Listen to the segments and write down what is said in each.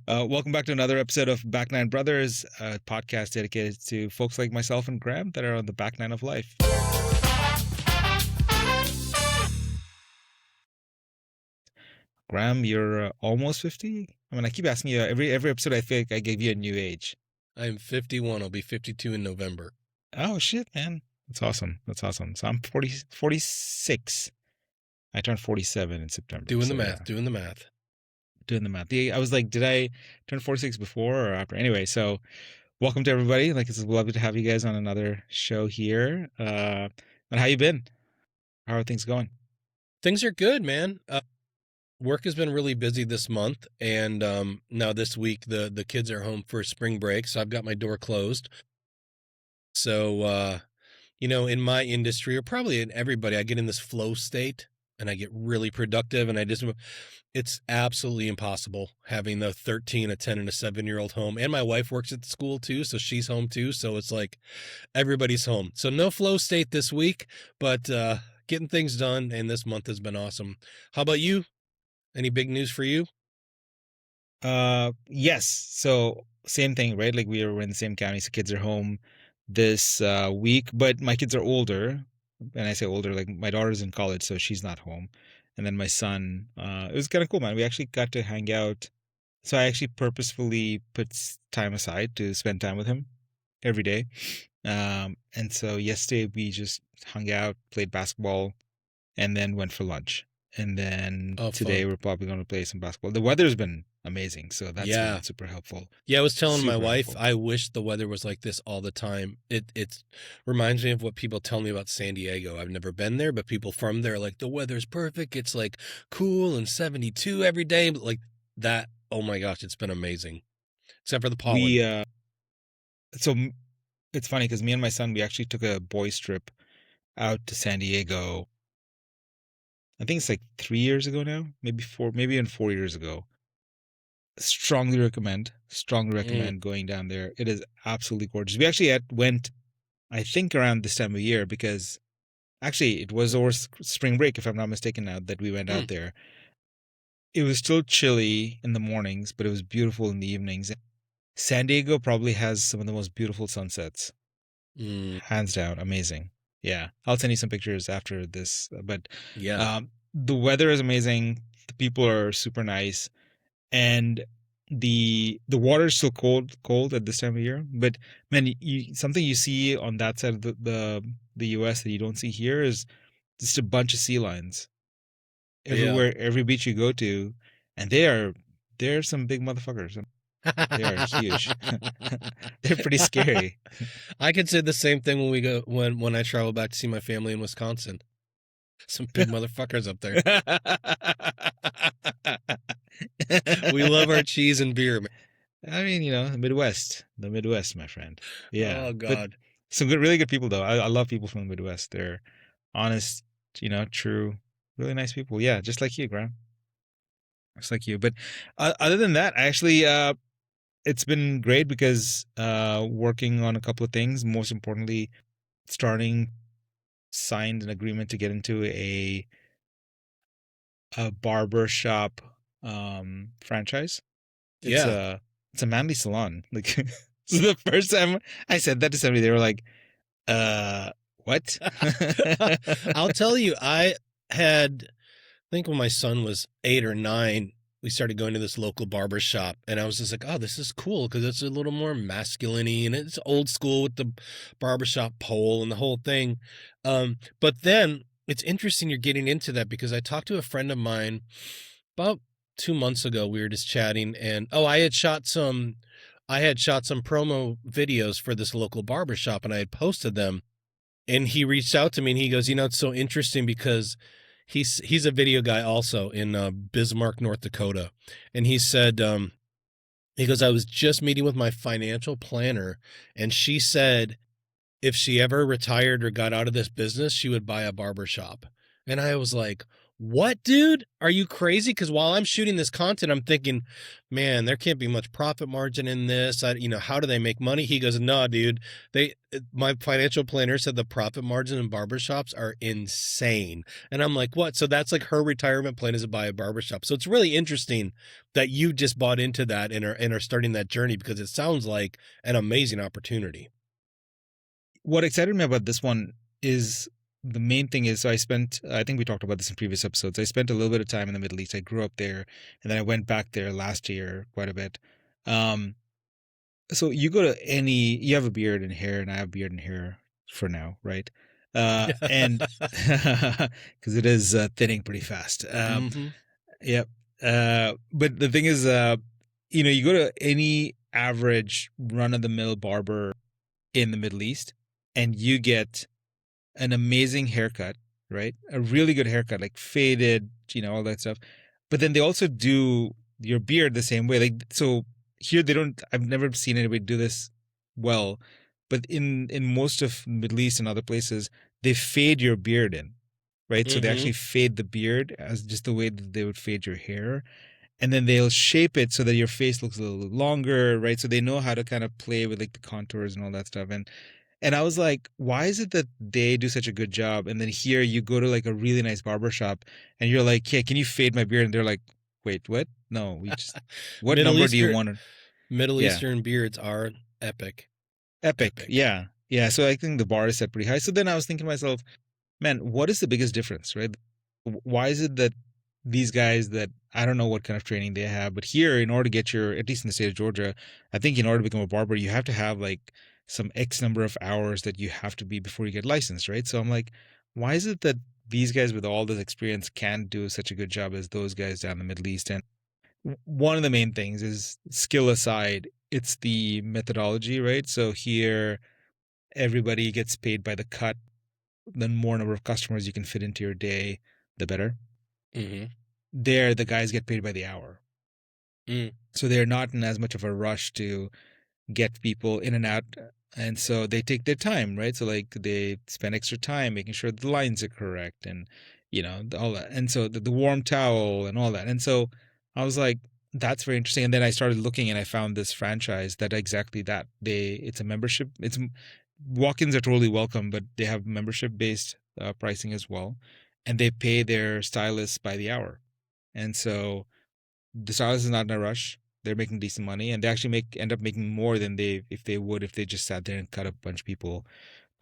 Welcome back to another episode of Back9 Brothers, a podcast dedicated to folks like myself and Graham that are on the back nine of life. Graham, you're almost 50? I mean, I keep asking you every episode. I feel like I gave you a new age. I'm 51. I'll be 52 in November. Oh, shit, man. That's awesome. That's awesome. So I'm 46. I turned 47 in September. Doing the math. Doing the math. I was like, did I turn 46 before or after? Anyway, so welcome to everybody. Like, it's lovely to have you guys on another show here. And how you been? How are things going? Things are good, man. Work has been really busy this month, and now this week the kids are home for spring break, so I've got my door closed. So, in my industry, or probably in everybody, I get in this flow state, and I get really productive, and it's absolutely impossible having the 13, a 10, and a 7-year-old home. And my wife works at the school too, so she's home too. So it's like everybody's home. So no flow state this week, but getting things done, and this month has been awesome. How about you? Any big news for you? Yes. So same thing, right? Like we're in the same county, so kids are home this week, but my kids are older. And I say older, like my daughter's in college, so she's not home. And then my son, it was kind of cool, man. We actually got to hang out. So I actually purposefully put time aside to spend time with him every day. And so yesterday we just hung out, played basketball, and then went for lunch. And then today we're probably going to play some basketball. The weather's been amazing, so that's been super helpful. Yeah, I was telling my wife, I wish the weather was like this all the time. It reminds me of what people tell me about San Diego. I've never been there, but people from there are like, the weather's perfect. It's like cool and 72 every day. But like that, oh my gosh, it's been amazing. Except for the pollen. So it's funny because me and my son, we actually took a boys trip out to San Diego. I think it's like 3 years ago now, maybe even 4 years ago. Strongly recommend going down there. It is absolutely gorgeous. We actually went, I think, around this time of year because actually it was over spring break, if I'm not mistaken, now that we went out there. It was still chilly in the mornings, but it was beautiful in the evenings. San Diego probably has some of the most beautiful sunsets. Hands down, amazing. Yeah, I'll send you some pictures after this. But yeah, the weather is amazing. The people are super nice, and the water is still cold at this time of year. But man, something you see on that side of the U.S. that you don't see here is just a bunch of sea lions everywhere, every beach you go to, and they're some big motherfuckers. They are huge. They're pretty scary. I could say the same thing when I travel back to see my family in Wisconsin. Some big motherfuckers up there. We love our cheese and beer, man. I mean, the Midwest, my friend. Yeah. Oh God. But some really good people though. I love people from the Midwest. They're honest, true, really nice people. Yeah, just like you, Graham. Just like you. But other than that, actually, it's been great because working on a couple of things. Most importantly, signed an agreement to get into a barber shop franchise. It's a manly salon. Like this is the first time I said that to somebody. They were like, what? I'll tell you, I think when my son was 8 or 9, we started going to this local barber shop, and I was just like, oh, this is cool because it's a little more masculine-y, and it's old school with the barbershop pole and the whole thing. But then it's interesting you're getting into that because I talked to a friend of mine about 2 months ago. We were just chatting, and I had shot some promo videos for this local barbershop, and I had posted them, and he reached out to me and he goes, it's so interesting because he's a video guy also in Bismarck, North Dakota. And he said, he goes, I was just meeting with my financial planner, and she said if she ever retired or got out of this business, she would buy a barber shop. And I was like, what, dude? Are you crazy? Because while I'm shooting this content, I'm thinking, man, there can't be much profit margin in this. How do they make money? He goes, no, dude. My financial planner said the profit margin in barbershops are insane. And I'm like, what? So that's like her retirement plan is to buy a barbershop. So it's really interesting that you just bought into that and are starting that journey, because it sounds like an amazing opportunity. What excited me about this one is the main thing is, so I think we talked about this in previous episodes. I spent a little bit of time in the Middle East. I grew up there, and then I went back there last year quite a bit. Um, so you go to you have a beard and hair, and I have beard and hair for now, right? And because it is thinning pretty fast. Mm-hmm. Yep. But the thing is, you go to any average run of the mill barber in the Middle East, and you get an amazing haircut, right? A really good haircut, like faded, all that stuff. But then they also do your beard the same way. Like, so here they don't, I've never seen anybody do this well, but in most of Middle East and other places, they fade your beard in, right? So they Mm-hmm. actually fade the beard as just the way that they would fade your hair. And then they'll shape it so that your face looks a little longer, right? So they know how to kind of play with like the contours and all that stuff. And I was like, why is it that they do such a good job? And then here you go to like a really nice barber shop and you're like, yeah, can you fade my beard? And they're like, wait, what? No, what Middle number do you Eastern want? Middle Yeah. Eastern beards are epic. Epic. Epic. Yeah. Yeah. So I think the bar is set pretty high. So then I was thinking to myself, man, what is the biggest difference, right? Why is it that these guys that I don't know what kind of training they have, but here, in order to get at least in the state of Georgia, I think in order to become a barber, you have to have like some X number of hours that you have to be before you get licensed, right? So I'm like, why is it that these guys with all this experience can't do such a good job as those guys down in the Middle East? And one of the main things is skill aside, it's the methodology, right? So here, everybody gets paid by the cut. The more number of customers you can fit into your day, the better. Mm-hmm. There, the guys get paid by the hour. Mm. So they're not in as much of a rush to get people in and out. And so they take their time, right? So like they spend extra time making sure the lines are correct and, all that. And so the warm towel and all that. And so I was like, that's very interesting. And then I started looking and I found this franchise that exactly that. It's a membership. Walk-ins are totally welcome, but they have membership based pricing as well. And they pay their stylists by the hour. And so the stylist is not in a rush. They're making decent money, and they actually end up making more than if they just sat there and cut up a bunch of people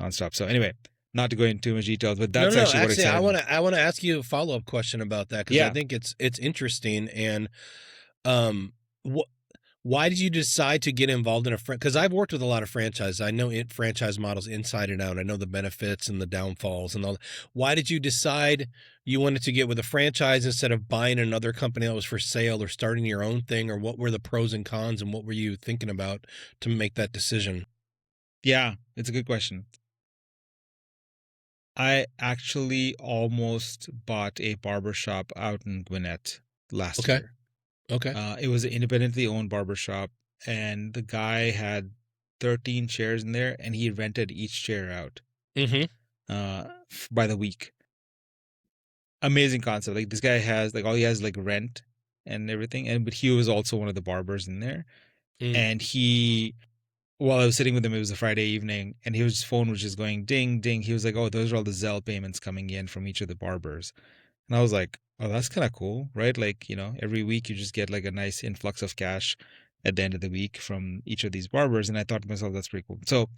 nonstop. So anyway, not to go into too much details, but No, that's no. actually what Actually, excited me. I want to ask you a follow up question about that, because I Yeah, think it's interesting. And what why did you decide to get involved in because I've worked with a lot of franchises. I know franchise models inside and out. I know the benefits and the downfalls and all. Why did you decide you wanted to get with a franchise instead of buying another company that was for sale or starting your own thing? Or what were the pros and cons, and what were you thinking about to make that decision? yeah, it's a good question. I actually almost bought a barber shop out in Gwinnett last Okay. year. Okay. It was an independently owned barber shop, and the guy had 13 chairs in there, and he rented each chair out Mm-hmm. by the week. Amazing concept. Like this guy has like all he has is like rent and everything, and but he was also one of the barbers in there. Mm. And while I was sitting with him, it was a Friday evening, and his phone was just going ding ding. He was like, "Oh, those are all the Zelle payments coming in from each of the barbers." And I was like, "Oh, that's kind of cool, right? Like every week you just get like a nice influx of cash at the end of the week from each of these barbers." And I thought to myself, "That's pretty cool." So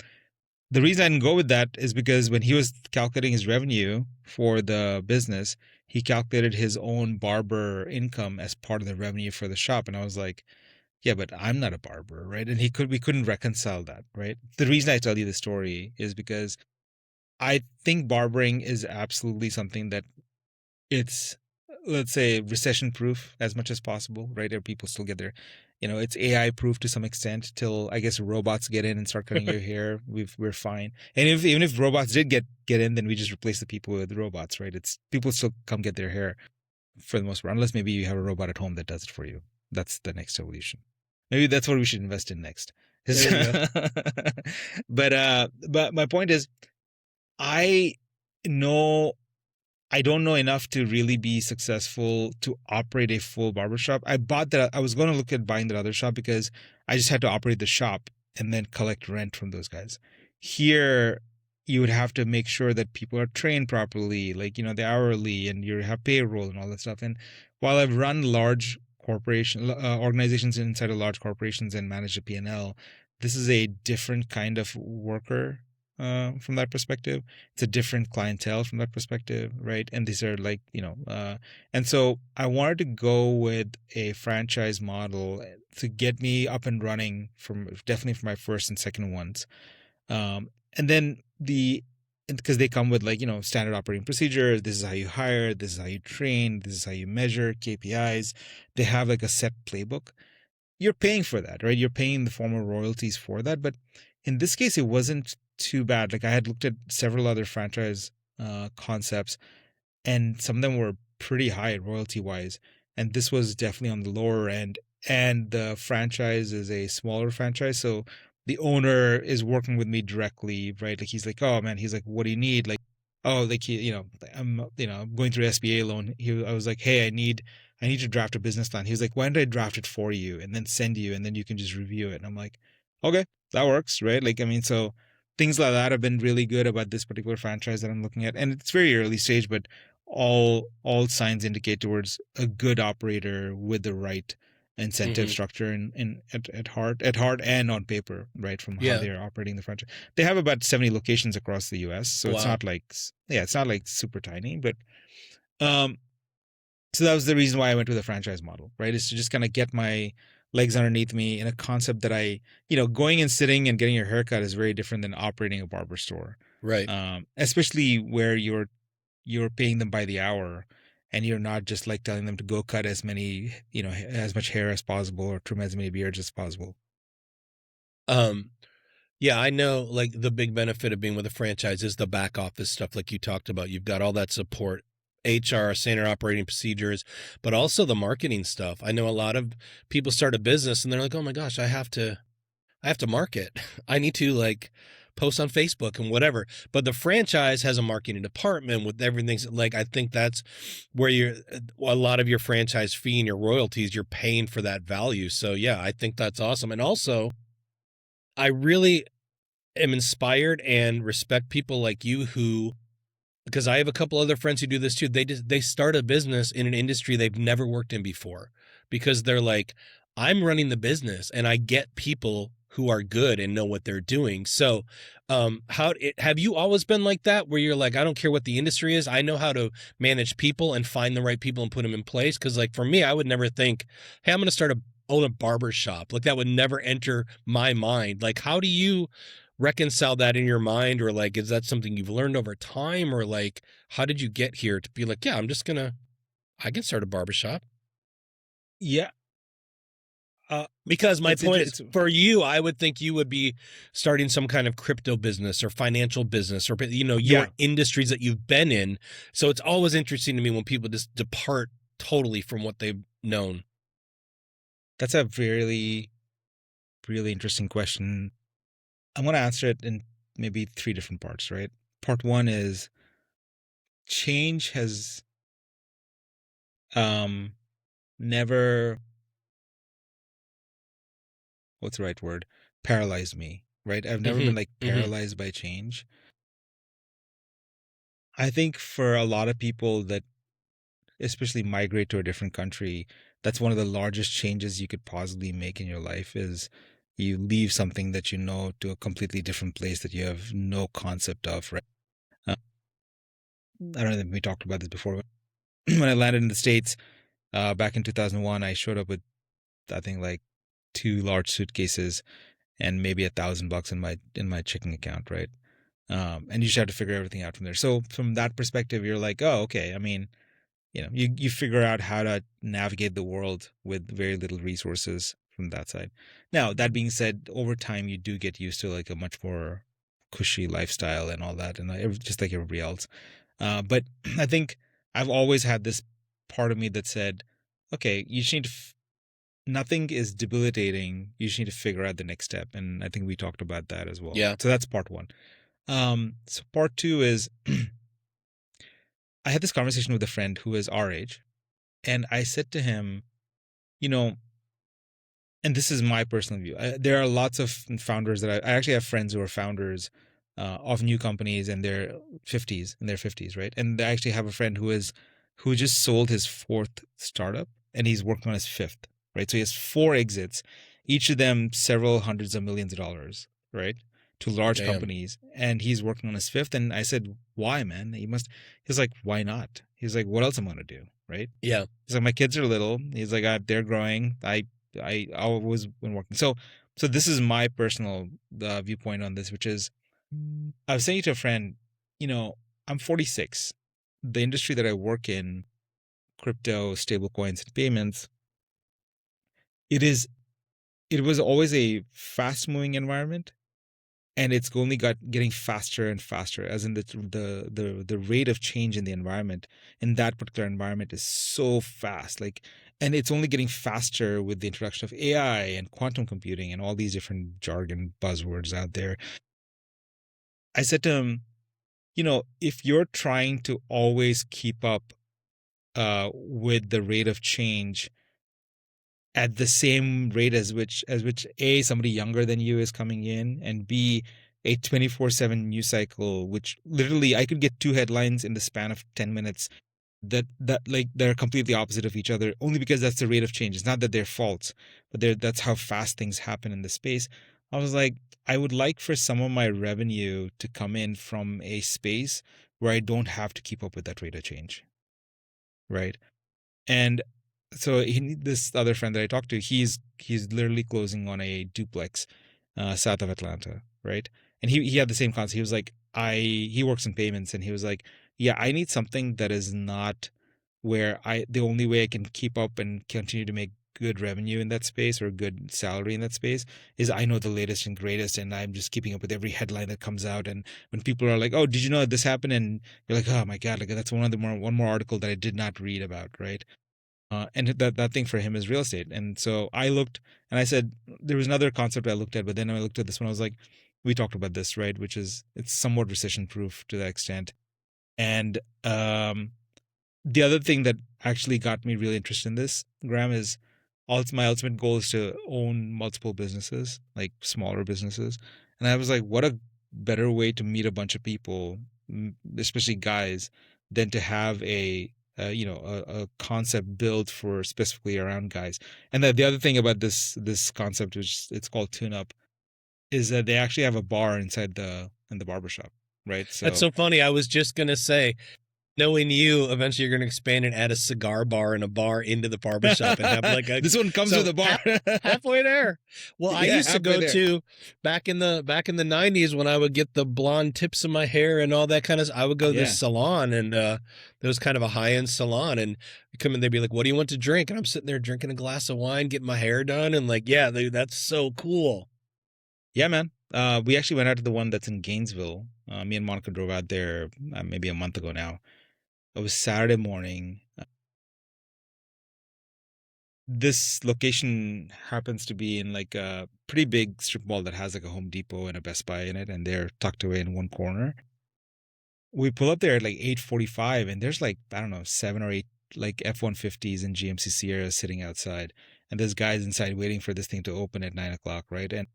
the reason I didn't go with that is because when he was calculating his revenue for the business, he calculated his own barber income as part of the revenue for the shop. And I was like, yeah, but I'm not a barber, right? And we couldn't reconcile that, right? The reason I tell you the story is because I think barbering is absolutely something that it's, let's say, recession proof as much as possible, right? Or people still get their, it's AI proof to some extent till I guess robots get in and start cutting your hair. We're fine. And even if robots did get in, then we just replace the people with robots, right? It's people still come get their hair for the most part, unless maybe you have a robot at home that does it for you. That's the next evolution. Maybe that's what we should invest in next. There you go. But my point is, I know I don't know enough to really be successful to operate a full barbershop. I bought that. I was going to look at buying that other shop because I just had to operate the shop and then collect rent from those guys. Here, you would have to make sure that people are trained properly, like, the hourly, and you have payroll and all that stuff. And while I've run large organizations inside of large corporations and managed a P&L, this is a different kind of worker from that perspective. It's a different clientele from that perspective, right? And these are like, and so I wanted to go with a franchise model to get me up and running definitely for my first and second ones. And then because they come with like, standard operating procedures. This is how you hire, this is how you train, this is how you measure KPIs. They have like a set playbook. You're paying for that, right? You're paying the formal royalties for that. But in this case, it wasn't too bad. Like I had looked at several other franchise concepts, and some of them were pretty high royalty wise. And this was definitely on the lower end. And the franchise is a smaller franchise. So the owner is working with me directly, right? Like he's like, oh man, he's like, what do you need? Like, oh, like I'm going through SBA loan. I was like, hey, I need to draft a business plan. He was like, why don't I draft it for you and then send you and then you can just review it? And I'm like, okay, that works, right? Like, I mean, so things like that have been really good about this particular franchise that I'm looking at. And it's very early stage, but all signs indicate towards a good operator with the right incentive structure at heart and on paper, right? From how Yeah. they're operating the franchise. They have about 70 locations across the US. So it's Wow. not like, it's not like super tiny, but um so that was the reason why I went with the franchise model, right? Is to just kind of get my legs underneath me in a concept that going and sitting and getting your haircut is very different than operating a barber store. Right. Especially where you're paying them by the hour and you're not just like telling them to go cut as much hair as possible or trim as many beards as possible. Um, yeah, I know like the big benefit of being with a franchise is the back office stuff like you talked about. You've got all that support, HR, standard operating procedures, but also the marketing stuff. I know a lot of people start a business and they're like, "Oh my gosh, I have to market. I need to like post on Facebook and whatever." But the franchise has a marketing department with everything. Like, I think that's where a lot of your franchise fee and your royalties, you're paying for that value. So yeah, I think that's awesome. And also, I really am inspired and respect people like you who, because I have a couple other friends who do this too. They start a business in an industry they've never worked in before because they're like, I'm running the business and I get people who are good and know what they're doing. So, have you always been like that where you're like, I don't care what the industry is. I know how to manage people and find the right people and put them in place. Cause like for me, I would never think, hey, I'm going to own a barber shop. Like that would never enter my mind. Like, how do you reconcile that in your mind, or like is that something you've learned over time, or like how did you get here to be like, yeah, I can start a barbershop? Yeah. Because my It's point is, interesting. for you, I would think you would be starting some kind of crypto business or financial business or Yeah. your industries that you've been in. So it's always interesting to me when people just depart totally from what they've known. That's a really, really interesting question. I'm going to answer it in maybe three different parts, right? Part one is change has um never, what's the right word? Paralyzed me, right? I've never Hmm. been like Hmm. paralyzed by change. I think for a lot of people that especially migrate to a different country, that's one of the largest changes you could possibly make in your life is you leave something that you know to a completely different place that you have no concept of, right? Uh, I don't know if we talked about this before, but when I landed in the States back in 2001, I showed up with, I think, like two large suitcases and maybe $1,000 in my checking account, right? And you just have to figure everything out from there. So from that perspective, you're like, oh, okay. I mean, you figure out how to navigate the world with very little resources from that side. Now, that being said, over time, you do get used to like a much more cushy lifestyle and all that, and just like everybody else. But I think I've always had this part of me that said, okay, you just need to. Nothing is debilitating. You just need to figure out the next step, and I think we talked about that as well. Yeah. So that's part one. So part two is I had this conversation with a friend who is our age, and I said to him, you know, and this is my personal view. There are lots of founders that I actually have friends who are founders of new companies, and they're 50s, in their 50s, right? And I actually have a friend who just sold his fourth startup, and he's working on his fifth, right? So he has four exits, each of them several hundreds of millions of dollars, right? To large Damn. companies, and he's working on his fifth. And I said, "Why, man? He's like, "Why not?" He's like, "What else am I gonna do?" Right? Yeah. He's like, "My kids are little." He's like, "They're growing. I always been working." So this is my personal viewpoint on this, which is, I was saying to a friend, I'm 46. The industry that I work in, crypto, stablecoins, and payments, it is it was always a fast moving environment, and it's only got getting faster and faster, as in the rate of change in the environment in that particular environment is so fast, like, and it's only getting faster with the introduction of AI and quantum computing and all these different jargon buzzwords out there. I said to him, if you're trying to always keep up with the rate of change at the same rate as which A, somebody younger than you is coming in, and B, a 24/7 news cycle, which literally I could get two headlines in the span of 10 minutes that like they're completely opposite of each other, only because that's the rate of change. It's not that they're false, but that's how fast things happen in the space. I was like, I would like for some of my revenue to come in from a space where I don't have to keep up with that rate of change, right? And so this other friend that I talked to, he's literally closing on a duplex south of Atlanta, right? And he had the same concept. He was like, he works in payments, and he was like, yeah, I need something that is not where the only way I can keep up and continue to make good revenue in that space or good salary in that space is I know the latest and greatest, and I'm just keeping up with every headline that comes out. And when people are like, "Oh, did you know this happened?" and you're like, "Oh my god, like that's one more article that I did not read about," right? And that thing for him is real estate. And so I looked, and I said there was another concept I looked at, but then I looked at this one. I was like, we talked about this, right? Which is it's somewhat recession proof to that extent. And the other thing that actually got me really interested in this, Graham, is my ultimate goal is to own multiple businesses, like smaller businesses. And I was like, what a better way to meet a bunch of people, especially guys, than to have a concept built for specifically around guys. And the other thing about this concept, which it's called Tune Up, is that they actually have a bar inside in the barbershop, right? That's So so funny. I was just gonna say, knowing you, eventually you're going to expand and add a cigar bar and a bar into the barbershop and have like a this one comes with so a bar. halfway there. Well, I Yeah, used to halfway go there. to back in the 90s when I would get the blonde tips in my hair and all that kind of I would go to Yeah. this salon, and there was kind of a high-end salon, and you come in, they'd be like, "What do you want to drink?" And I'm sitting there drinking a glass of wine, getting my hair done, and like, yeah, dude, that's so cool. Yeah, man. We actually went out to the one that's in Gainesville. Me and Monica drove out there maybe a month ago now. It was Saturday morning. This location happens to be in like a pretty big strip mall that has like a Home Depot and a Best Buy in it, and they're tucked away in one corner. We pull up there at like 8:45, and there's like, I don't know, seven or eight like F-150s and GMC Sierras sitting outside, and there's guys inside waiting for this thing to open at 9 o'clock, right? And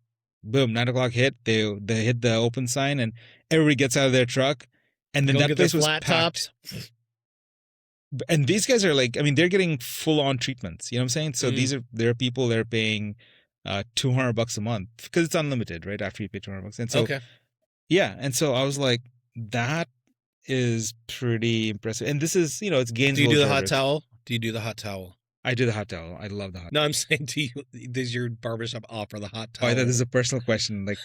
boom, 9 o'clock hit. They hit the open sign, and everybody gets out of their truck, and then Go that get their place was flat packed. tops. And these guys are like, I mean, they're getting full on treatments. You know what I'm saying? So Mm, there are people that are paying $200 a month because it's unlimited, right? After you pay $200, and so okay. yeah, and so I was like, that is pretty impressive. And this is, it's Do you Gainesville, do the hot Georgia. towel? Do you do the hot towel? I do the hot towel. I love the hot. No, I'm saying, do you does your barbershop offer the hot Oh, I thought this is towel? a personal question. Like,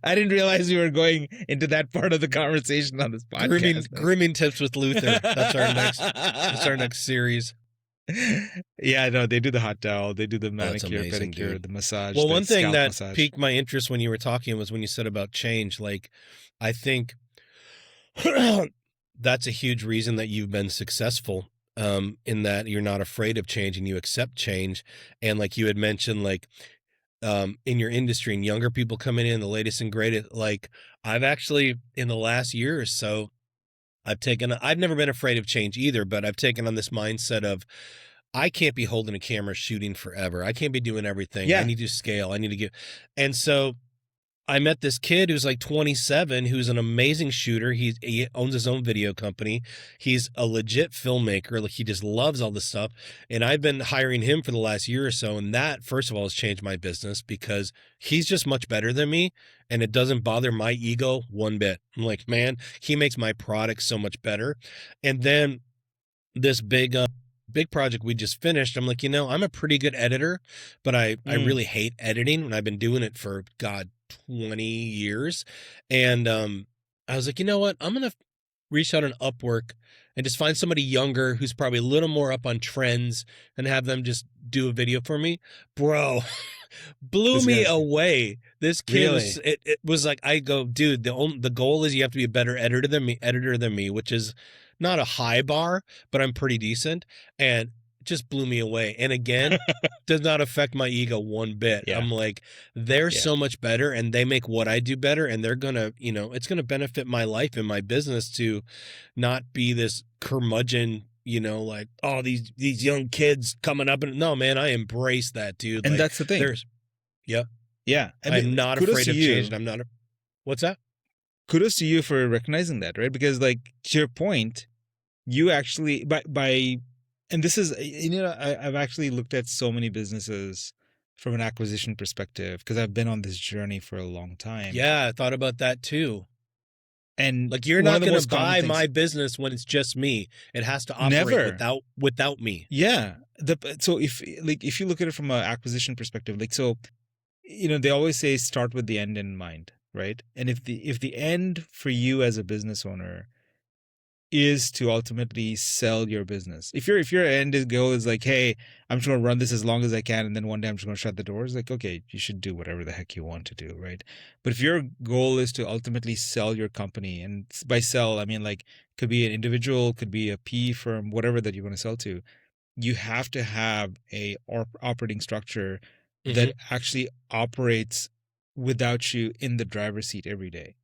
I didn't realize we were going into that part of the conversation on this Grooming podcast. grooming tips with Luther. That's our next series. Yeah, no, they do the hot towel. They do the Oh, that's manicure, amazing, pedicure, dude. the massage, Well, the one thing scalp that massage. piqued my interest when you were talking was when you said about change. Like, I think that's a huge reason that you've been successful, in that you're not afraid of change and you accept change. And like you had mentioned, like in your industry and younger people coming in, the latest and greatest. Like I've actually in the last year or so, I've never been afraid of change either, but I've taken on this mindset of I can't be holding a camera shooting forever. I can't be doing everything. I Yeah. need to scale. I need to give. And so I met this kid who's like 27, who's an amazing shooter. He owns his own video company. He's a legit filmmaker. Like he just loves all this stuff. And I've been hiring him for the last year or so. And that, first of all, has changed my business because he's just much better than me. And it doesn't bother my ego one bit. I'm like, man, he makes my product so much better. And then this big project we just finished, I'm like, I'm a pretty good editor, but I Mm. really hate editing, and I've been doing it for 20 years. And I was like, you know what? I'm gonna reach out on Upwork and just find somebody younger who's probably a little more up on trends and have them just do a video for me. Bro, blew This me guy's away. This kid was really. it was like I go, dude, the goal is you have to be a better editor than me, which is not a high bar, but I'm pretty decent. And it just blew me away. And again, does not affect my ego one bit. Yeah. I'm like, they're Yeah. so much better and they make what I do better. And they're gonna, it's gonna benefit my life and my business to not be this curmudgeon, like, oh, these young kids coming up. And no, man, I embrace that, dude. And Like that's the thing. there's yeah, Yeah. I I'm mean, not kudos afraid to of change. you. And I'm not what's that? Kudos to you for recognizing that, right? Because like to your point, you actually and this is I've actually looked at so many businesses from an acquisition perspective because I've been on this journey for a long time. Yeah, I thought about that too. And Like you're one not of the gonna most common buy things, my business when it's just me. It has to operate never. without me. Yeah. So if you look at it from an acquisition perspective, like so, they always say start with the end in mind, right? And if the end for you as a business owner is to ultimately sell your business. If your end goal is like, hey, I'm just gonna run this as long as I can, and then one day I'm just gonna shut the doors, like, okay, you should do whatever the heck you want to do, right? But if your goal is to ultimately sell your company, and by sell, I mean like could be an individual, could be a PE firm, whatever that you want to sell to, you have to have a operating structure Hmm. that actually operates without you in the driver's seat every day.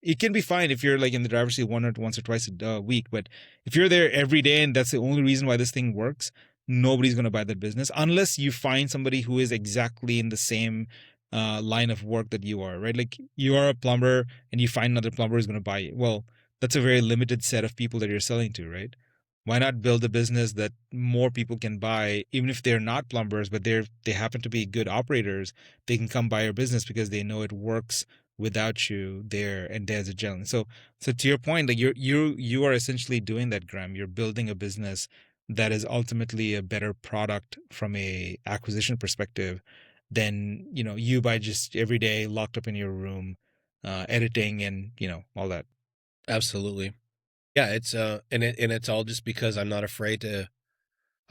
It can be fine if you're like in the driver's seat once or twice a week, but if you're there every day and that's the only reason why this thing works, nobody's going to buy that business unless you find somebody who is exactly in the same line of work that you are, right? Like you are a plumber and you find another plumber who's going to buy it. Well, that's a very limited set of people that you're selling to, right? Why not build a business that more people can buy, even if they're not plumbers, but they happen to be good operators? They can come buy your business because they know it works without you there and there's a gentleman. So to your point, like you are essentially doing that, Graham. You're building a business that is ultimately a better product from a acquisition perspective than you by just every day locked up in your room editing and all that. Absolutely. Yeah, it's and it's all just because I'm not afraid to.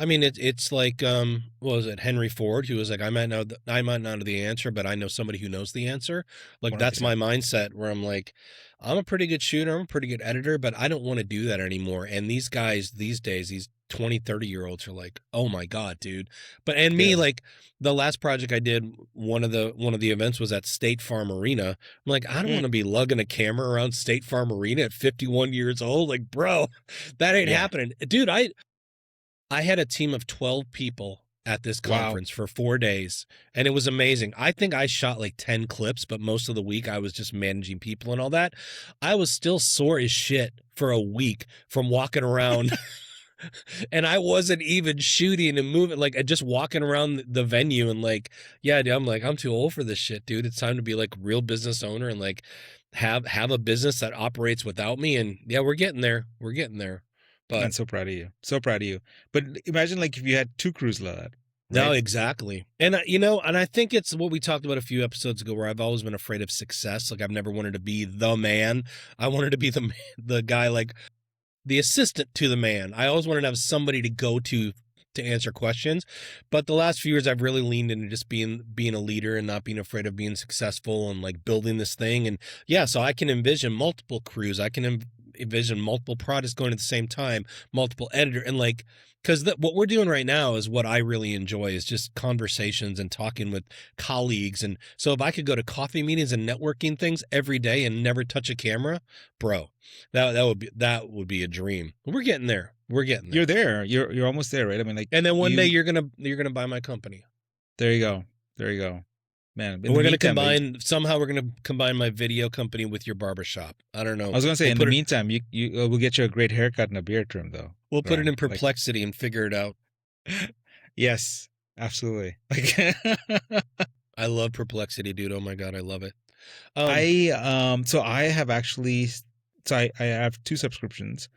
I mean, it's like what was it, Henry Ford, who was like, I might not know the answer, but I know somebody who knows the answer. Like that's my 100%. mindset where I'm like, I'm a pretty good shooter, I'm a pretty good editor, but I don't want to do that anymore. And these guys these days, these 20, 30-year-olds are like, oh my God, dude. But and me, Yeah. like the last project I did, one of the events was at State Farm Arena. I'm like, I don't Mm. want to be lugging a camera around State Farm Arena at 51 years old. Like, bro, that ain't Yeah. happening. Dude, I had a team of 12 people at this Wow. conference for 4 days, and it was amazing. I think I shot like 10 clips, but most of the week I was just managing people and all that. I was still sore as shit for a week from walking around, and I wasn't even shooting and moving, like just walking around the venue and like, yeah, dude, I'm like, I'm too old for this shit, dude. It's time to be like real business owner and like have a business that operates without me. And yeah, we're getting there. We're getting there. I'm But so proud of you. So proud of you. But imagine like if you had two crews like that, no, right? exactly. And and I think it's what we talked about a few episodes ago where I've always been afraid of success. Like I've never wanted to be the man. I wanted to be the guy, like the assistant to the man. I always wanted to have somebody to go to answer questions. But the last few years I've really leaned into just being a leader and not being afraid of being successful and like building this thing. And yeah, so I can envision multiple crews. I can envision multiple products going at the same time, multiple editor, and like Because what we're doing right now is what I really enjoy, is just conversations and talking with colleagues. And so if I could go to coffee meetings and networking things every day and never touch a camera, bro, that would be a dream. We're getting there. We're getting there. You're there. You're almost there, right? I mean, like, And then one day you're gonna buy my company. There you go. There you go. Man, And we're gonna combine my video company with your barbershop. I don't know. I was gonna say, in the meantime, you we'll get you a great haircut and a beard trim, though. We'll put it in Perplexity and figure it out. Yes, absolutely. Like, I love Perplexity, dude. Oh my god, I love it. So I have actually, I have 2 subscriptions.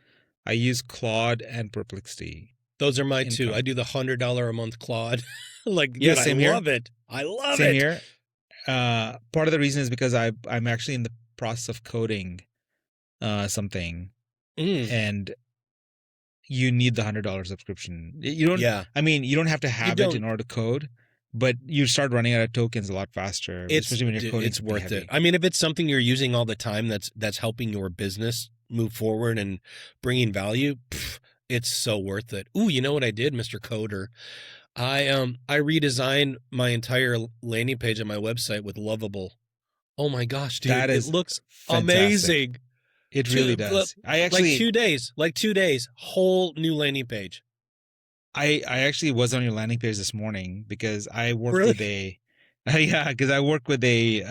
I use Claude and Perplexity. Those are my 2. I do the $100 a month Claude. Like, yeah, dude, same I here. love it. I love same it. Here. Part of the reason is because I'm actually in the process of coding something, and you need the $100 subscription. You don't. Yeah. I mean, you don't have to have it in order to code, but you start running out of tokens a lot faster, especially when you're coding. It's worth it. I mean, if it's something you're using all the time, that's helping your business move forward and bringing value, it's so worth it. Ooh, you know what I did, Mr. Coder? I redesigned my entire landing page on my website with Lovable. Oh my gosh, dude, it looks amazing. It really does. I actually, like 2 days, whole new landing page. I actually was on your landing page this morning because I worked with because I work with a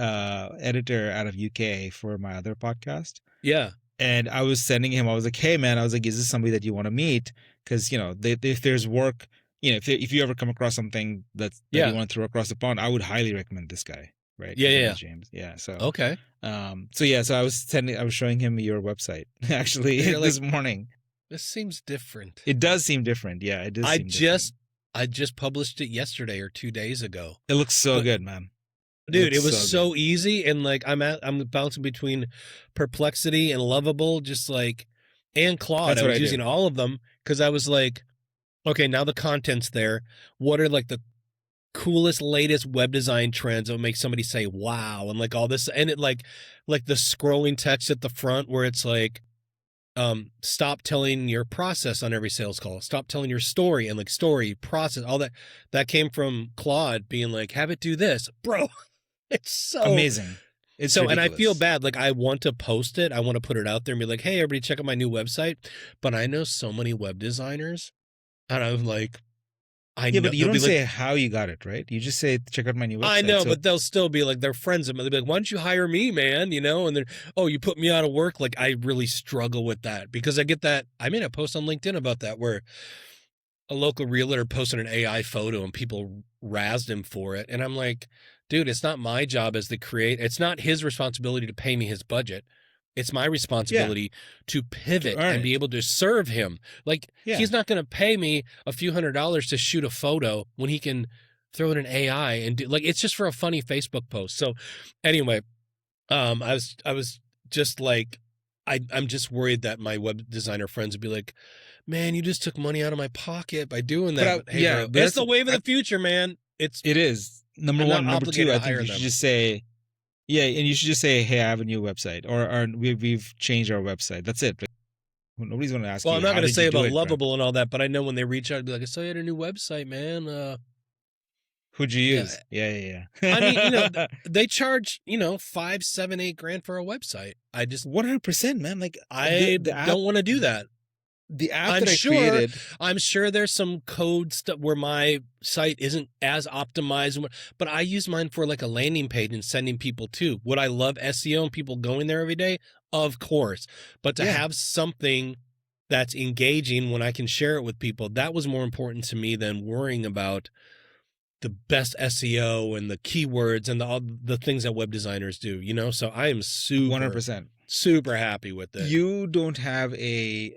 editor out of UK for my other podcast. Yeah. And I was sending him, I was like, hey man, I was like, is this somebody that you want to meet? Because, if there's work, if you ever come across something that you want to throw across the pond, I would highly recommend this guy. Right. Yeah. James. Yeah. So, okay. So I was showing him your website actually this morning. This seems different. It does seem different. Yeah, it does. I just published it yesterday or 2 days ago. It looks so good, man. Dude, it was so easy, and like I'm bouncing between Perplexity and Lovable, just like, and Claude. I was using all of them because I was like, okay, now the content's there. What are like the coolest, latest web design trends that would make somebody say wow, and like all this, and it like the scrolling text at the front where it's like, stop telling your process on every sales call, stop telling your story, and like story, process, all that came from Claude being like, have it do this, bro. It's so amazing. It's so ridiculous. And I feel bad. Like, I want to post it. I want to put it out there and be like, hey, everybody check out my new website. But I know so many web designers, and I'm like, but you don't say how you got it, right? You just say, check out my new website. I know, but they'll still be like, they're friends of mine. They'll be like, why don't you hire me, man? And they're, oh, you put me out of work. Like, I really struggle with that because I get that. I made a post on LinkedIn about that where a local realtor posted an AI photo and people razzed him for it. And I'm like, dude, it's not my job as the creator. It's not his responsibility to pay me his budget. It's my responsibility to pivot and be able to serve him. Like, he's not going to pay me a few $100s to shoot a photo when he can throw in an AI and do, like, it's just for a funny Facebook post. So anyway, I was just like, I'm just worried that my web designer friends would be like, man, you just took money out of my pocket by doing that. But hey, bro, that's the wave of the future, man. It is. Number one. Number two, I think you should just say, and you should just say, hey, I have a new website, or we've changed our website. That's it. Like, nobody's going to ask you. Well, I'm not going to say about Lovable and all that, but I know when they reach out, I'd be like, I saw you had a new website, man. Who'd you use? Yeah. I mean, they charge, $5, $7, $8 grand for a website. I just 100%, man. Like, I don't want to do that. The app I created, I'm sure there's some code stuff where my site isn't as optimized, but I use mine for like a landing page and sending people to. Would I love SEO and people going there every day? Of course. But to have something that's engaging when I can share it with people, that was more important to me than worrying about the best SEO and the keywords and all the things that web designers do, So I am 100%. Super happy with it. You don't have a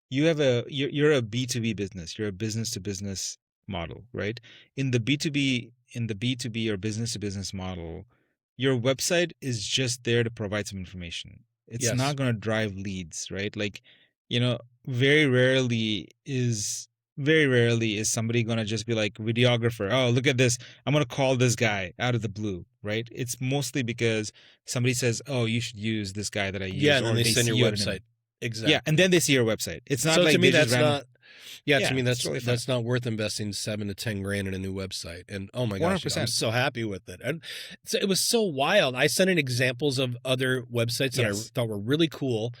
you're a B2B business. You're a business to business model, right? In the B2B or business to business model, your website is just there to provide some information. It's not going to drive leads, right? Like, very rarely is somebody going to just be like, videographer, oh, look at this, I'm going to call this guy out of the blue, right? It's mostly because somebody says, oh, you should use this guy that I use. Yeah, and then they send your website. Exactly. Yeah, and then they see your website. It's not so like to me that's not Yeah, to Yeah, me, it's totally fine. that's not worth investing 7 to 10 grand in a new website. And oh my gosh, dude, I'm 100%. so happy with it. And it was so wild. I sent in examples of other websites that I Yes. thought were really cool.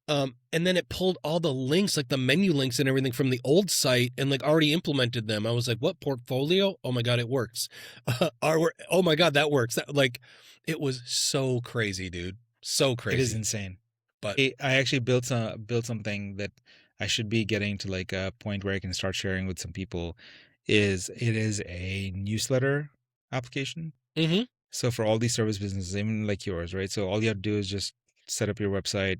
And then it pulled all the links, like the menu links and everything from the old site and like already implemented them. I was like, what portfolio? Oh my God, it works. Oh my God, that works. Like, it was so crazy, dude. So It is crazy. insane. But I actually built something that I should be getting to like a point where I can start sharing with some people. It is a newsletter application. hmm So for all these service businesses, even like yours, right? So all you have to do is just set up your website,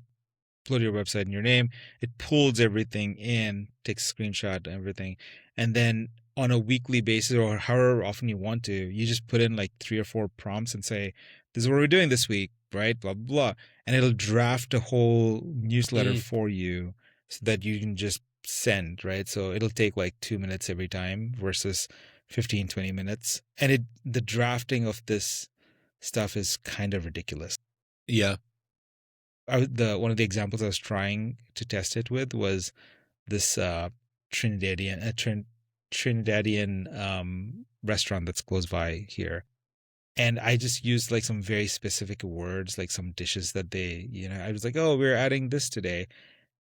upload your website and your name. It pulls everything in, takes a screenshot and everything. And then on a weekly basis or however often you want to, you just put in like 3 or 4 prompts and say, this is what we're doing this week, right? Blah, blah, blah. And it'll draft a whole newsletter mm, for you so that you can just send, right? So it'll take like 2 minutes every time versus 15-20 minutes. And the drafting of this stuff is kind of ridiculous. yeah. The one of the examples I was trying to test it with was this Trinidadian restaurant that's close by here, and I just used like some very specific words, like some dishes that I was like, oh, we're adding this today.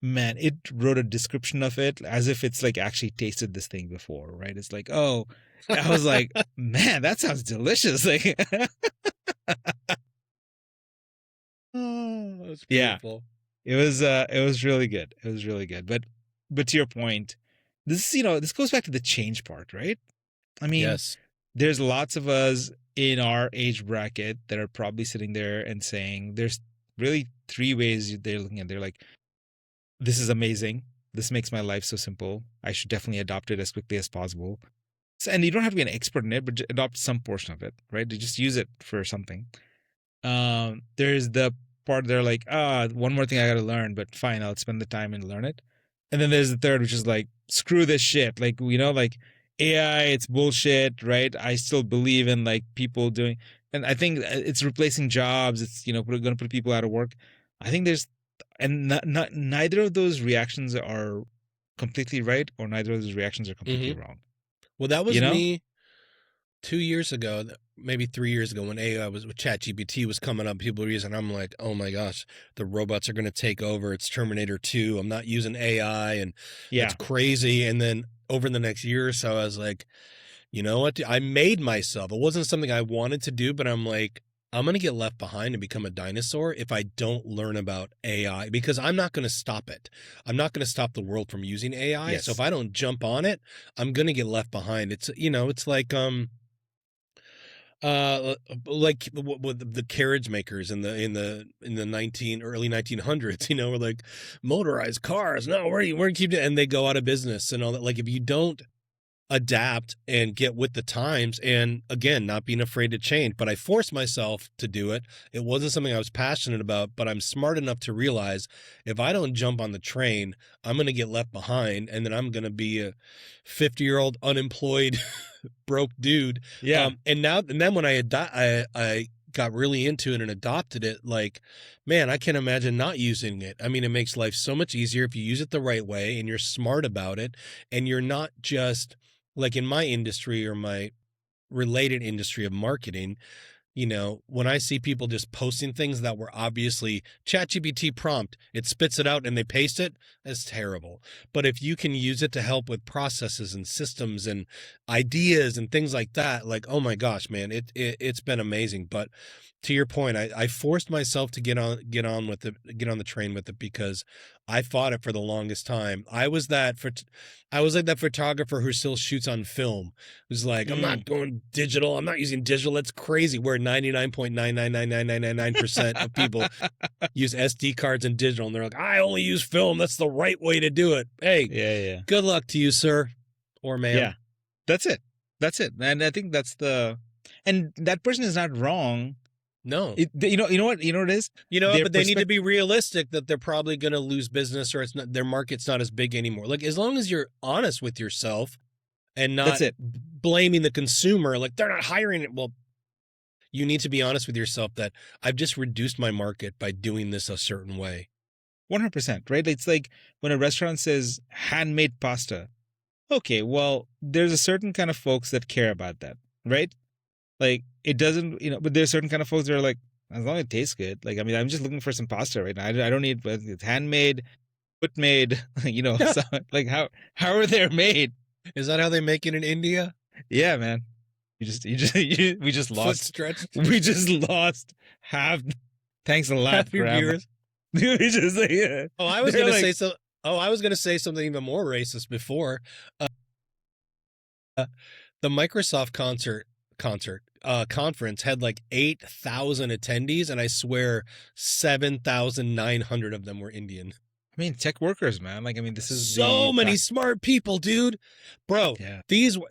Man, it wrote a description of it as if it's like actually tasted this thing before, right? It's like, oh, I was like, man, that sounds delicious. Like, Oh, that's yeah, beautiful. it was really good. It was really good. But to your point, this goes back to the change part, right? I mean, Yes. there's lots of us in our age bracket that are probably sitting there and saying there's really 3 ways they're looking at. They're like, this is amazing. This makes my life so simple. I should definitely adopt it as quickly as possible. So, and you don't have to be an expert in it, but adopt some portion of it, right? To just use it for something. There's the part they're like, one more thing I gotta learn, but fine, I'll spend the time and learn it. And then there's the third, which is like, screw this shit. Like, like AI, it's bullshit, right? I still believe in like people doing, and I think it's replacing jobs. It's, going to put people out of work. I think neither of those reactions are completely right, or neither of those reactions are completely hmm wrong. Well, that You was know? me 2 years ago, maybe 3 years ago, when AI was with ChatGPT was coming up. People were using. I'm like, oh my gosh, the robots are going to take over. It's Terminator 2. I'm not using AI, and it's Yeah. crazy. And then over the next year or so, I was like, you know what? I made myself. It wasn't something I wanted to do, but I'm like, I'm going to get left behind and become a dinosaur if I don't learn about AI, because I'm not going to stop it. I'm not going to stop the world from using AI. So if Yes. I don't jump on it, I'm going to get left behind. It's like, like with the carriage makers in the early 1900s, were like, motorized cars. No, we're keeping it, and they go out of business and all that. Like, if you don't adapt and get with the times, and again, not being afraid to change. But I forced myself to do it. It wasn't something I was passionate about, but I'm smart enough to realize if I don't jump on the train, I'm going to get left behind, and then I'm going to be a 50-year-old unemployed broke dude. Yeah. And then when I got really into it and adopted it, like, man, I can't imagine not using it. I mean, it makes life so much easier if you use it the right way and you're smart about it, and you're not just like in my industry or my related industry of marketing. When I see people just posting things that were obviously ChatGPT prompt, it spits it out and they paste it, that's terrible. But if you can use it to help with processes and systems and ideas and things like that, like, oh my gosh, man, it's been amazing. But to your point, I forced myself to get on the train with it, because I fought it for the longest time. I was like that photographer who still shoots on film. Who's like, I'm not Mm. going digital. I'm not using digital. That's crazy. Where 99.9999999% of people use SD cards and digital, and they're like, I only use film. That's the right way to do it. Hey, Yeah, yeah. good luck to you, sir or Yeah. ma'am. That's it. That's it. And I think and that person is not wrong. No. You know what it is? You know what? Their But they need to perspective. be realistic that they're probably going to lose business, or their market's not as big anymore. Like, as long as you're honest with yourself and That's not it. blaming the consumer, like they're not hiring it. Well, you need to be honest with yourself that I've just reduced my market by doing this a certain way. 100%, right? It's like when a restaurant says handmade pasta. okay, well, there's a certain kind of folks that care about that, right? Like it doesn't, but there's certain kind of folks that are like, as long as it tastes good. Like, I mean, I'm just looking for some pasta right now. I don't need, but it's handmade, foot made, so, like how are they made? Is that how they make it in India? Yeah, man. We just Foot lost. stretched. We just lost half. Thanks a lot, Half your Grandma. viewers. We just like, yeah. Oh, I was They're gonna like, say so. Oh, I was gonna say something even more racist before. The Microsoft conference had like 8,000 attendees, and I swear 7,900 of them were Indian. I mean, tech workers, man. Like, I mean, this is So the many smart people, dude. Bro, yeah,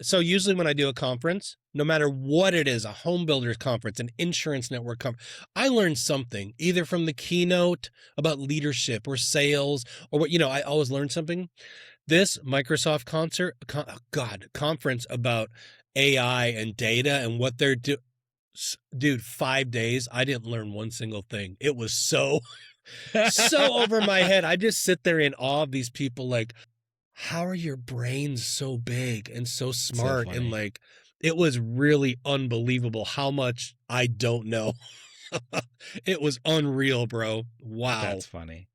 so usually when I do a conference, no matter what it is, a home builders conference, an insurance network conference, I learn something either from the keynote about leadership or sales or what, I always learn something. This Microsoft conference about AI and data and what they're doing. Dude, 5 days, I didn't learn one single thing. It was so over my head. I just sit there in awe of these people. Like, how are your brains so big and so so smart? And funny. like, it was really unbelievable how much I don't know. It was unreal, bro. Wow. That's funny.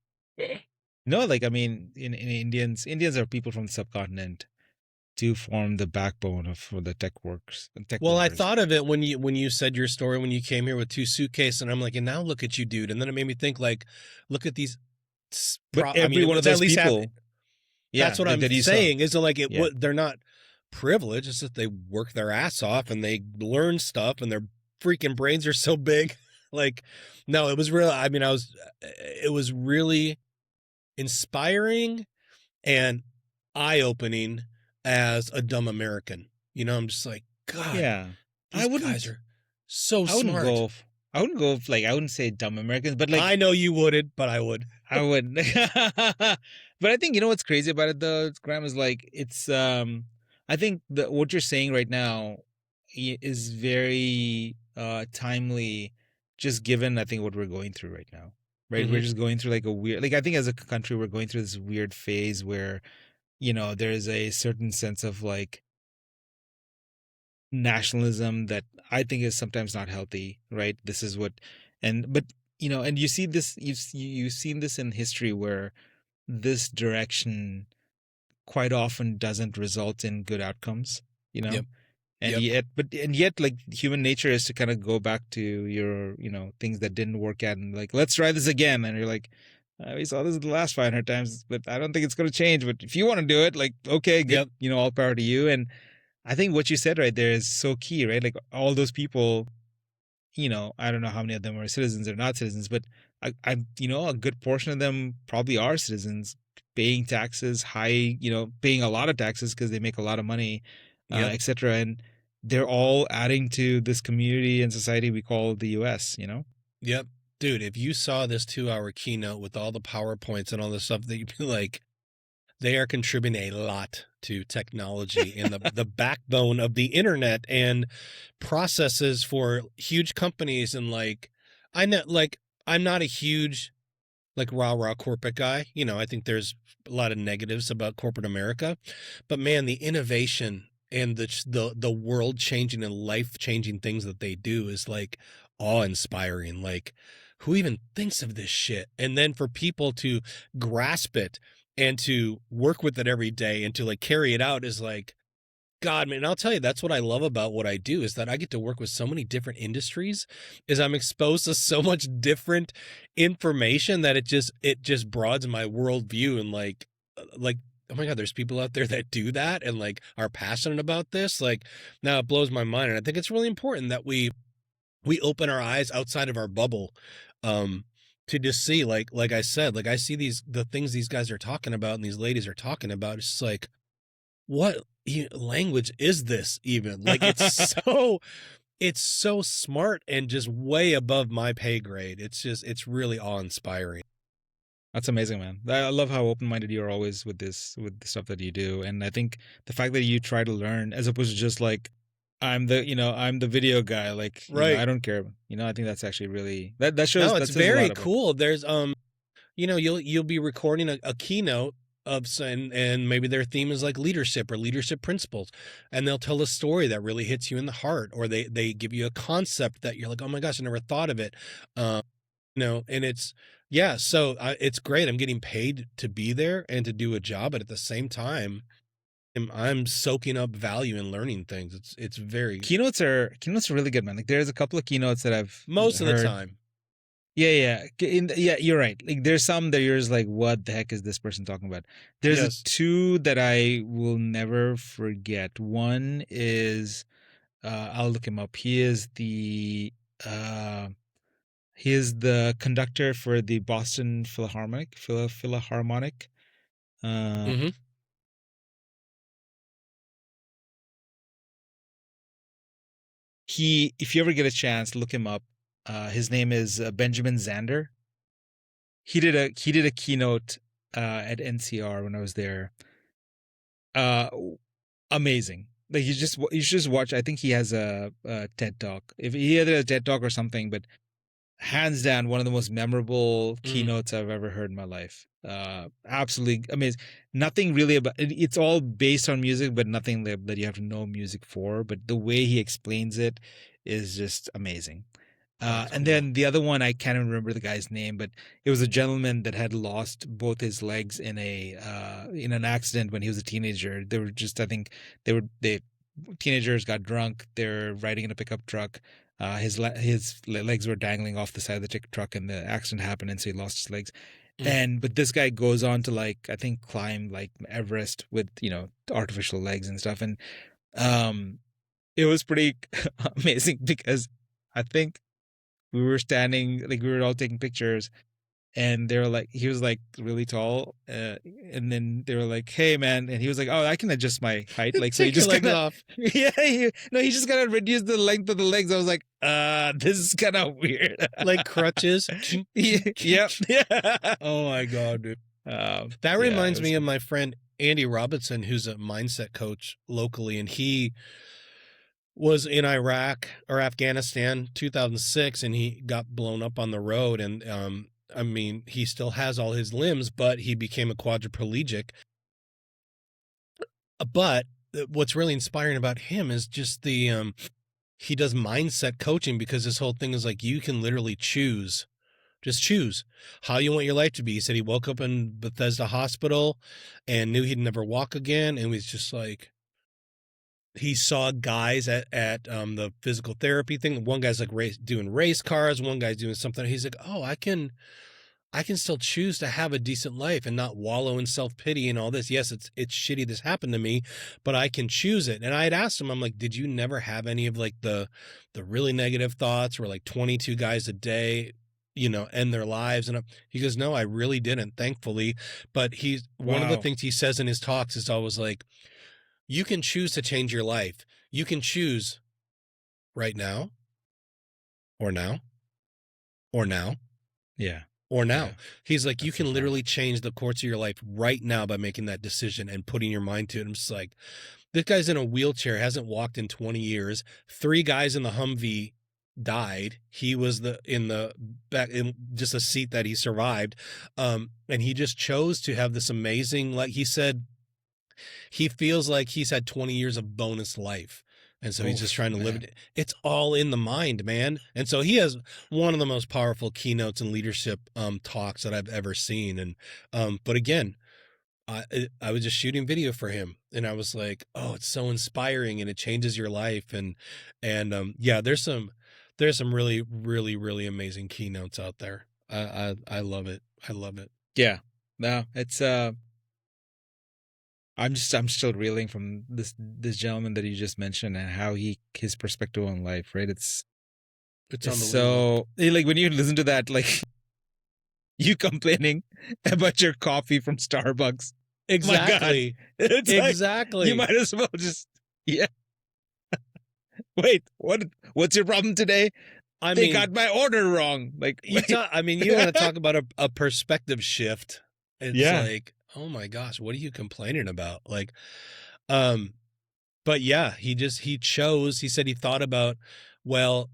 No, like I mean, in Indians are people from the subcontinent to form the backbone of for the tech Well, I workers. thought of it when you said your story when you came here with 2 suitcases, and I'm like, and now look at you, dude. And then it made me think, like, look at these. But I mean, every one of it's at those least people, yeah, that's what like I'm that you saw, saying. Is like yeah, they're not privileged. It's that they work their ass off and they learn stuff, and their freaking brains are so big. Like, no, it was real. I mean, it was really inspiring and eye-opening as a dumb American. I'm just like, God, yeah. I these guys wouldn't, are so I wouldn't smart. go, I wouldn't go like I wouldn't say dumb Americans, but like I know you wouldn't, but I would. I would. But I think you know what's crazy about it though, Graham, is like it's I think what you're saying right now is very timely, just given I think what we're going through right now. Right? We're Mm-hmm. just going through like a weird, like I think as a country we're going through this weird phase where, there is a certain sense of like nationalism that I think is sometimes not healthy, right? This is what but and you see this you've seen this in history where this direction quite often doesn't result in good outcomes, you know? Yep. Yep. And yet like human nature is to kind of go back to your, things that didn't work out and like, let's try this again. And you're like, we saw this the last 500 times, but I don't think it's going to change. But if you want to do it, like, okay, good, Yep. all power to you. And I think what you said right there is so key, right? Like all those people, I don't know how many of them are citizens or not citizens, but a good portion of them probably are citizens paying taxes, paying a lot of taxes because they make a lot of money, Yep. etc. And they're all adding to this community and society we call the U.S. Yep. Dude, if you saw this 2-hour keynote with all the PowerPoints and all the stuff, that you'd be like, they are contributing a lot to technology and the backbone of the internet and processes for huge companies. And like, I know, like, I'm not a huge like rah corporate guy. I think there's a lot of negatives about corporate America, but man, the innovation and the world changing and life changing things that they do is like awe inspiring. Like, who even thinks of this shit? And then for people to grasp it and to work with it every day and to like carry it out is like, God, man, I'll tell you, that's what I love about what I do is that I get to work with so many different industries, is I'm exposed to so much different information that it just broadens my worldview and like, oh my God, there's people out there that do that and like are passionate about this. Like, now it blows my mind. And I think it's really important that we open our eyes outside of our bubble, to just see, like I said, like I see the things these guys are talking about and these ladies are talking about. It's just like, what language is this even? Like, it's so smart and just way above my pay grade. It's really awe-inspiring. That's amazing, man. I love how open-minded you are always with the stuff that you do. And I think the fact that you try to learn as opposed to just like, I'm the video guy. Like, Right. I don't care. I think that's actually really, that shows, No, that it's says a lot very about. cool. There's you'll be recording a keynote and maybe their theme is like leadership or leadership principles, and they'll tell a story that really hits you in the heart, or they give you a concept that you're like, oh my gosh, I never thought of it. And it's, yeah, so it's great. I'm getting paid to be there and to do a job, but at the same time, I'm soaking up value and learning things. It's very, Keynotes are really good, man. Like there's a couple of keynotes that I've most of the heard. time. Yeah, you're right. Like there's some that you're just like, what the heck is this person talking about? There's Yes. two that I will never forget. One is I'll look him up. Uh he is the conductor for the Boston Philharmonic. Uh Hmm. he if you ever get a chance, look him up. His name is Benjamin Zander. He did a keynote at NCR when I was there. Uh Amazing. Like you should just watch. I think he has a TED talk. If he had a TED talk or something, but hands down one of the most memorable Mm. keynotes I've ever heard in my life. Absolutely amazing. Nothing really about it's all based on music, but nothing that you have to know music for. But the way he explains it is just amazing. That's And cool. then the other one, I can't remember the guy's name, but it was a gentleman that had lost both his legs in an accident when he was a teenager. They were just, I think, they teenagers got drunk. They're riding in a pickup truck. His legs were dangling off the side of the truck, and the accident happened, and so he lost his legs. Mm. But this guy goes on to like I think climb like Everest with artificial legs and stuff, and um, it was pretty amazing because I think we were standing like we were all taking pictures, and they were like he was like really tall, and then they were like, hey man, and he was like, oh, I can adjust my height, like, so he Take your just legs kind of off. yeah, no, he just kind of reduced the length of the legs. I was like, this is kind of weird. Like crutches. Yeah, yep. Yeah. Oh my God, dude. That Yeah, it reminds was me of my friend Andy Robinson, who's a mindset coach locally, and he was in Iraq or Afghanistan 2006, and he got blown up on the road. And I mean, he still has all his limbs, but he became a quadriplegic. But what's really inspiring about him is just the he does mindset coaching, because his whole thing is like, you can literally choose. Just choose how you want your life to be. He said he woke up in Bethesda Hospital and knew he'd never walk again, and was just like, he saw guys at the physical therapy thing. One guy's like doing race cars. One guy's doing something. He's like, oh, I can still choose to have a decent life and not wallow in self-pity and all this. Yes, it's shitty this happened to me, but I can choose it. And I had asked him, I'm like, did you never have any of like the really negative thoughts where like 22 guys a day, end their lives? And he goes, no, I really didn't, thankfully. But he's one of the wow. things he says in his talks is always like, you can choose to change your life. You can choose right now, or now, or now, Yeah, or now. yeah, He's like, you that's so can literally powerful. change the course of your life right now by making that decision and putting your mind to it. I'm just like, this guy's in a wheelchair, hasn't walked in 20 years. 3 guys in the Humvee died. He was in the back in just a seat that he survived. And he just chose to have this amazing, like he said, he feels like he's had 20 years of bonus life. And so he's just Oof, trying to live man. it. It's all in the mind, man. And so he has one of the most powerful keynotes and leadership talks that I've ever seen. And but again, I was just shooting video for him, and I was like, oh, it's so inspiring, and it changes your life. And yeah, there's some really, really, really amazing keynotes out there. I love it. I love it. Yeah, no, it's I'm still reeling from this gentleman that you just mentioned and how his perspective on life, right? It's It's unbelievable. so like when you listen to that, like you complaining about your coffee from Starbucks. My God, Exactly. it's like you Exactly. might as well just yeah. Wait, what's your problem today? I They mean, got my order wrong. Like wait, I mean, you want to talk about a perspective shift. It's yeah, like, oh my gosh, what are you complaining about? Like, um, but yeah, he chose, he said he thought about, well,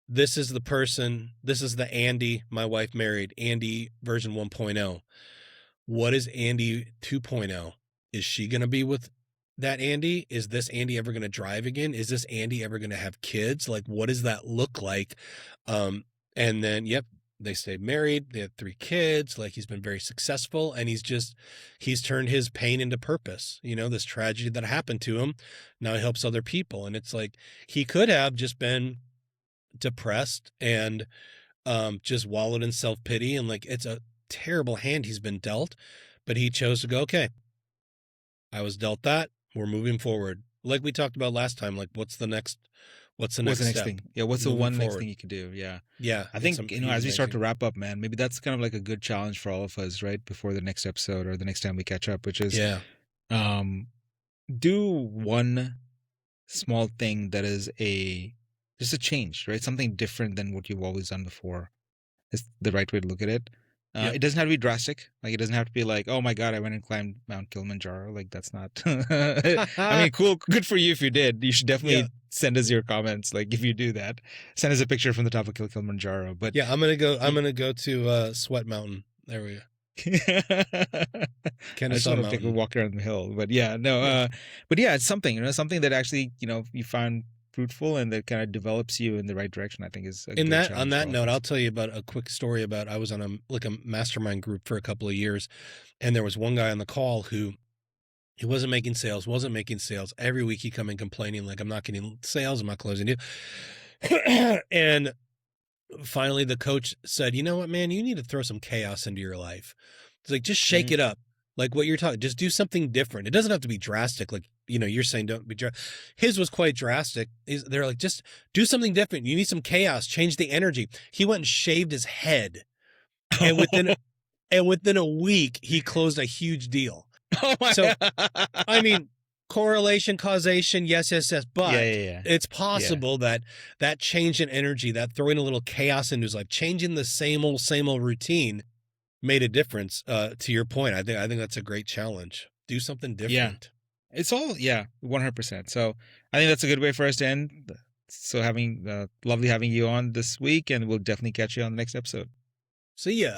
this is the Andy my wife married, Andy version 1.0. what is Andy 2.0? Is she going to be with that Andy? Is this Andy ever going to drive again? Is this Andy ever going to have kids? Like, what does that look like? And then, yep, they stayed married. They had 3 kids. Like, he's been very successful, and he's turned his pain into purpose. You know, this tragedy that happened to him, now he helps other people. And it's like, he could have just been depressed and just wallowed in self-pity, and like, it's a terrible hand he's been dealt, but he chose to go, okay, I was dealt that, we're moving forward. Like we talked about last time, like what's the next step? thing? Yeah, what's the Moving one next forward. thing you can do? Yeah. Yeah. I think, as we start to amazing. wrap up, man, maybe that's kind of like a good challenge for all of us, right? Before the next episode or the next time we catch up, which is Yeah. Do one small thing that is just a change, right? Something different than what you've always done before. Is the right way to look at it. Yep. It doesn't have to be drastic. Like, it doesn't have to be like, oh my God, I went and climbed Mount Kilimanjaro. Like, that's not, I mean, cool. Good for you if you did. You should definitely send us your comments. Like, if you do that, send us a picture from the top of Kilimanjaro. But yeah, I'm going to go to Sweat Mountain. There we go. I just want to take a walk around the hill, but yeah, no, but yeah, it's something, something that actually, you find fruitful and that kind of develops you in the right direction. I think is a good challenge on that for all note, of us. I'll tell you about a quick story about, I was on a mastermind group for a couple of years, and there was one guy on the call who he wasn't making sales. Every week he come in complaining, like, I'm not getting sales, I'm not closing deal. And finally the coach said, you know what, man, you need to throw some chaos into your life. It's like, just shake it up. Like what you're talking, just do something different. It doesn't have to be drastic. Like, you're saying don't be drastic. His was quite drastic. They're like, just do something different. You need some chaos, change the energy. He went and shaved his head. And within a week, he closed a huge deal. Oh my So, God. I mean, correlation, causation, yes. But Yeah. it's possible that change in energy, that throwing a little chaos into his life, changing the same old routine made a difference. To your point, I think that's a great challenge. Do something different. It's all 100%. So I think that's a good way for us to end. So lovely having you on this week, and we'll definitely catch you on the next episode. See ya.